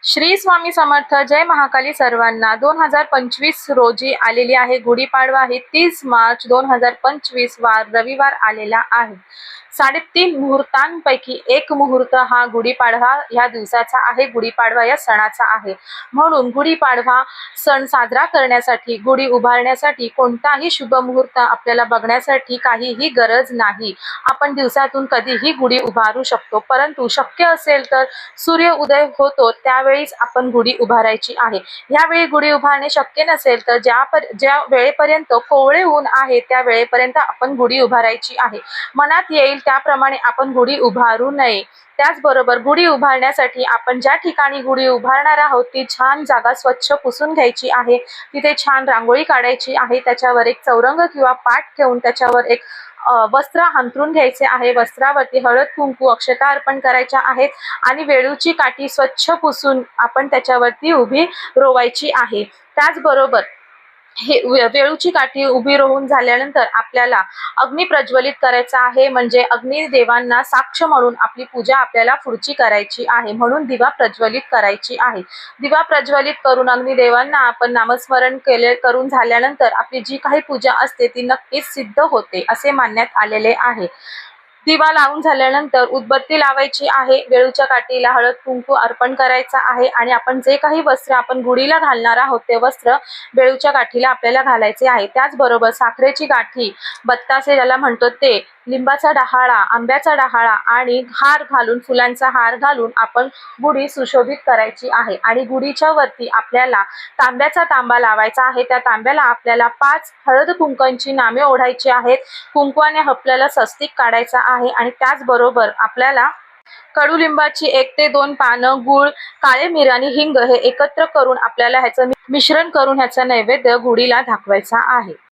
श्री स्वामी समर्थ. जय महाकाली सर्वांना. 2025 रोजी आलेली आहे गुढीपाडवा आहे. 30 मार्च 2025 वार रविवार आलेला आहे. 3.5 मुहूर्तांपैकी एक मुहूर्त हा गुढीपाडवा या दिवसाचा आहे, गुढीपाडवा या सणाचा आहे. म्हणून गुढीपाडवा सण साजरा करण्यासाठी, गुढी उभारण्यासाठी कोणताही शुभ मुहूर्त आपल्याला बघण्यासाठी काहीही गरज नाही. आपण दिवसातून कधीही गुढी उभारू शकतो, परंतु शक्य असेल तर सूर्य उदय होतो त्यावेळीच आपण गुढी उभारायची आहे. यावेळी गुढी उभारणे शक्य नसेल तर ज्या वेळेपर्यंत कोवळे ऊन आहे त्या वेळेपर्यंत आपण गुढी उभारायची आहे. मनात येईल त्याप्रमाणे आपण गुढी उभारू नये. त्याचबरोबर गुढी उभारण्यासाठी आपण ज्या ठिकाणी गुढी उभारणार आहोत ती छान जागा स्वच्छ पुसून घ्यायची आहे. तिथे छान रांगोळी काढायची आहे. त्याच्यावर एक चौरंग किंवा पाट ठेवून त्याच्यावर एक वस्त्र अंथरून घ्यायचे आहे. वस्त्रावरती हळद कुंकू अक्षता अर्पण करायच्या आहेत आणि वेळूची काठी स्वच्छ पुसून आपण त्याच्यावरती उभी रोवायची आहे. त्याचबरोबर हे वेळूची काठी उभी रोवून झाल्यानंतर आपल्याला अग्नी प्रज्वलित करायचा आहे. म्हणजे अग्निदेवांना साक्ष म्हणून आपली पूजा आपल्याला पुढची करायची आहे. म्हणून दिवा प्रज्वलित करायची आहे. दिवा प्रज्वलित करून अग्निदेवांना आपण नामस्मरण करून झाल्यानंतर आपली जी काही पूजा असते ती नक्कीच सिद्ध होते असे मानण्यात आलेले आहे. दिवा लावून झाल्यानंतर उदबत्ती लावायची आहे. वेळूच्या काठीला हळद कुंकू अर्पण करायचा आहे आणि आपण जे काही वस्त्र आपण गुढीला घालणार आहोत ते वस्त्र वेळूच्या काठीला आपल्याला घालायचे आहे. त्याचबरोबर साखरेची गाठी, बत्तासे ज्याला म्हणतो ते, लिंबाचा डहाळा, आंब्याचा डहाळा आणि हार घालून, फुलांचा हार घालून आपण गुढी सुशोभित करायची आहे. आणि गुढीच्या वरती आपल्याला तांब्याचा तांबा लावायचा आहे. त्या तांब्याला आपल्याला 5 हळद कुंकांची नामे ओढायची आहेत. कुंकवाने आपल्याला स्वस्तिक काढायचा आहे आणि त्याचबरोबर आपल्याला कडुलिंबाची 1 ते 2 पानं, गूळ, काळे मिरी आणि हिंग हे एकत्र करून आपल्याला ह्याचं मिश्रण करून ह्याचा नैवेद्य गुढीला दाखवायचा आहे.